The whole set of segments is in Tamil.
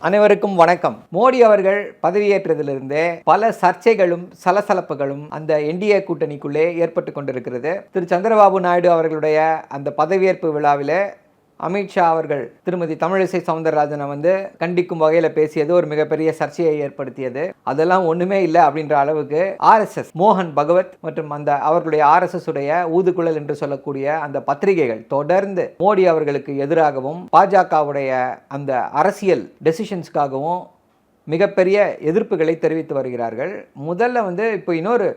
அனைவருக்கும் வணக்கம். மோடி அவர்கள் பதவியேற்றதிலிருந்தே பல சர்ச்சைகளும் சலசலப்புகளும் அந்த என்டிஏ கூட்டணிக்குள்ளே ஏற்பட்டு கொண்டிருக்கிறது. திரு சந்திரபாபு நாயுடு அவர்களுடைய அந்த பதவியேற்பு விழாவிலே அமித்ஷா அவர்கள் திருமதி தமிழிசை சவுந்தரராஜனை கண்டிக்கும் வகையில் பேசியது ஒரு மிகப்பெரிய சர்ச்சையை ஏற்படுத்தியது. அதெல்லாம் ஒண்ணுமே இல்லை அப்படின்ற அளவுக்கு RSS மோகன் பகவத் மற்றும் அந்த அவர்களுடைய RSS உடைய ஊதுகுழல் என்று சொல்லக்கூடிய அந்த பத்திரிகைகள் தொடர்ந்து மோடி அவர்களுக்கு எதிராகவும் பாஜகவுடைய அந்த அரசியல் டெசிஷன்ஸ்க்காகவும் மிகப்பெரிய எதிர்ப்புகளை தெரிவித்து வருகிறார்கள். முதல்ல இப்போ இன்னொரு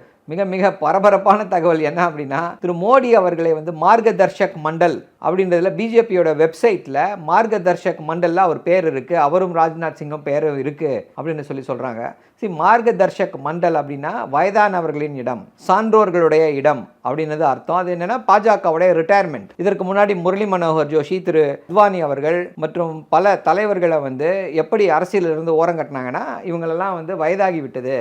மிக பரபரப்பான தகவல் என்ன அப்படின்னா, திரு மோடி அவர்களை மார்கதர்ஷக் மண்டல் அப்படின்றதுல பிஜேபியோட வெப்சைட்டில் மார்கதர்ஷக் மண்டலில் அவர் பேர் இருக்குது, அவரும் ராஜ்நாத் சிங்கும் பேரும் இருக்குது அப்படின்னு சொல்கிறாங்க. மார்கதர்ஷக் மண்டல் அப்படின்னா வயதானவர்களின் இடம், சான்றோர்களுடைய இடம் அப்படின்றது அர்த்தம். அது என்னென்னா பாஜகவுடைய ரிட்டையர்மெண்ட். இதற்கு முன்னாடி முரளி மனோகர் ஜோஷி, திரு அத்வானி அவர்கள் மற்றும் பல தலைவர்களை எப்படி அரசியலிருந்து ஓரங்கட்டினாங்கன்னா, இவங்களெல்லாம் வயதாகி விட்டது,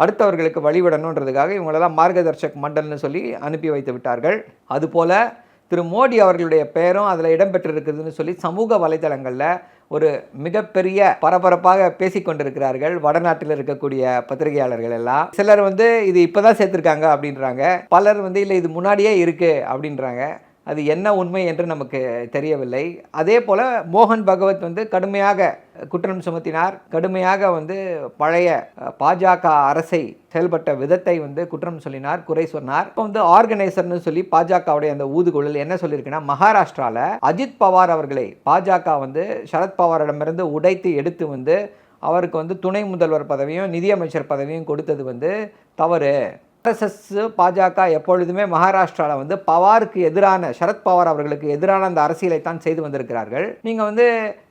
அடுத்தவர்களுக்கு வழிவிடணுன்றதுக்காக இவங்களெல்லாம் மார்கதர்ஷக் மண்டல்னு சொல்லி அனுப்பி வைத்து விட்டார்கள். அதுபோல் திரு மோடி அவர்களுடைய பெயரும் அதில் இடம்பெற்றிருக்குதுன்னு சொல்லி சமூக வலைதளங்களில் ஒரு மிகப்பெரிய பரபரப்பாக பேசிக்கொண்டிருக்கிறார்கள் வடநாட்டில் இருக்கக்கூடிய பத்திரிகையாளர்கள் எல்லாம். சிலர் இது இப்போ தான் சேர்த்துருக்காங்க அப்படின்றாங்க, பலர் இல்லை இது முன்னாடியே இருக்குது அப்படின்றாங்க. அது என்ன உண்மை என்று நமக்கு தெரியவில்லை. அதே போல் மோகன் பகவத் கடுமையாக குற்றம் சுமத்தினார், கடுமையாக பழைய பாஜக அரசை செயல்பட்ட விதத்தை குற்றம் சொல்லினார், குறை சொன்னார். இப்போ ஆர்கனைசர்னு சொல்லி பாஜகவுடைய அந்த ஊதுகுழல் என்ன சொல்லியிருக்குன்னா, மகாராஷ்டிராவில் அஜித் பவார் அவர்களை பாஜக சரத்பவாரிடமிருந்து உடைத்து எடுத்து அவருக்கு துணை முதல்வர் பதவியும் நிதியமைச்சர் பதவியும் கொடுத்தது தவறு. RSS பாஜக எப்பொழுதுமே மகாராஷ்டிராவில் பவாருக்கு எதிரான, சரத்பவார் அவர்களுக்கு எதிரான அந்த அரசியலை தான் செய்து வந்திருக்கிறார்கள். நீங்கள்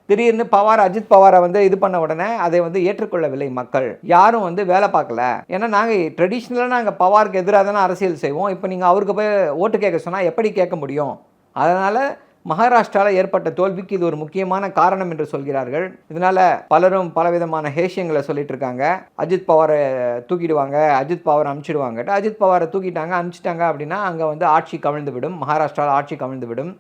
திடீர்னு பவார், அஜித் பவாரை இது பண்ண உடனே அதை ஏற்றுக்கொள்ளவில்லை மக்கள். யாரும் வேலை பார்க்கல. ஏன்னா நாங்கள் ட்ரெடிஷ்னலாக நாங்கள் பவாருக்கு எதிராக தானே அரசியல் செய்வோம். இப்போ நீங்கள் அவருக்கு போய் ஓட்டு கேட்க சொன்னால் எப்படி கேட்க முடியும்? அதனால் மகாராஷ்டிராவில் ஏற்பட்ட தோல்விக்கு இது ஒரு முக்கியமான காரணம் என்று சொல்கிறார்கள். இதனால் பலரும் பலவிதமான ஹேஷியங்களை சொல்லிட்டு இருக்காங்க. அஜித் பவாரை தூக்கிடுவாங்க, அஜித் பவாரை அனுப்பிச்சிடுவாங்க. அஜித் பவாரை தூக்கிட்டாங்க, அனுப்பிச்சிட்டாங்க அப்படின்னா அங்கே ஆட்சி கவிழ்ந்து விடும், மகாராஷ்டிராவில் ஆட்சி கவிழ்ந்து விடும்.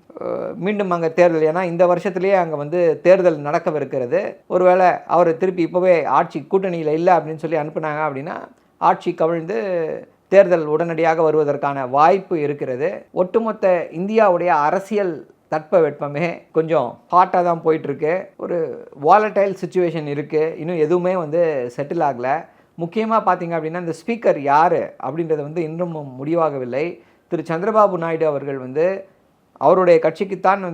மீண்டும் அங்கே தேர்தல், ஏன்னா இந்த வருஷத்துலேயே அங்கே தேர்தல் நடக்கவிருக்கிறது. ஒருவேளை அவர் திருப்பி இப்போவே ஆட்சி கூட்டணியில் இல்லை அப்படின்னு சொல்லி அனுப்புனாங்க அப்படின்னா ஆட்சி கவிழ்ந்து தேர்தல் உடனடியாக வருவதற்கான வாய்ப்பு இருக்கிறது. ஒட்டுமொத்த இந்தியாவுடைய அரசியல் தட்பவெட்பமே கொஞ்சம் ஹாட்டாக தான் போயிட்டுருக்கு. ஒரு வாலடைல் சுச்சுவேஷன் இருக்குது. இன்னும் எதுவுமே செட்டில் ஆகலை. முக்கியமாக பார்த்தீங்க அப்படின்னா இந்த ஸ்பீக்கர் யார் அப்படின்றது இன்னும் முடிவாகவில்லை. திரு சந்திரபாபு நாயுடு அவர்கள் அவருடைய கட்சிக்குத்தான்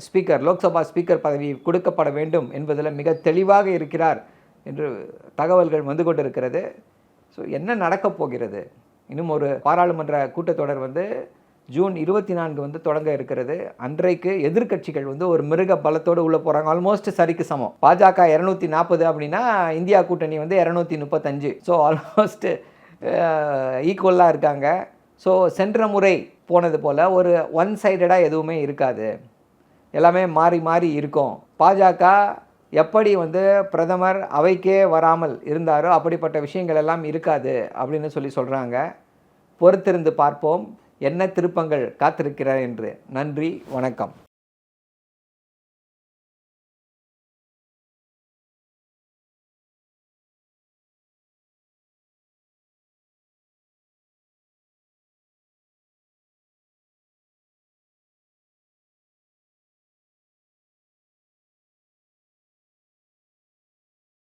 ஸ்பீக்கர், லோக்சபா ஸ்பீக்கர் பதவி கொடுக்கப்பட வேண்டும் என்பதில் மிக தெளிவாக இருக்கிறார் என்று தகவல்கள் கொண்டிருக்கிறது. ஸோ என்ன நடக்கப் போகிறது? இன்னும் ஒரு பாராளுமன்ற கூட்டத்தொடர் ஜூன் 24 தொடங்க இருக்கிறது. அன்றைக்கு எதிர்க்கட்சிகள் ஒரு மிருக பலத்தோடு உள்ளே போகிறாங்க. ஆல்மோஸ்ட் சரிக்கு சமம். பாஜக 240 அப்படின்னா இந்தியா கூட்டணி 235. ஸோ ஆல்மோஸ்ட் ஈக்குவலாக இருக்காங்க. ஸோ சென்ற முறை போனது போல் ஒரு ஒன் சைடடாக எதுவுமே இருக்காது, எல்லாமே மாறி மாறி இருக்கும். பாஜக எப்படி பிரதமர் அவைக்கே வராமல் இருந்தாரோ அப்படிப்பட்ட விஷயங்கள் எல்லாம் இருக்காது அப்படின்னு சொல்கிறாங்க. பொறுத்திருந்து பார்ப்போம் என்ன திருப்பங்கள் காத்திருக்கிறார் என்று. நன்றி, வணக்கம்.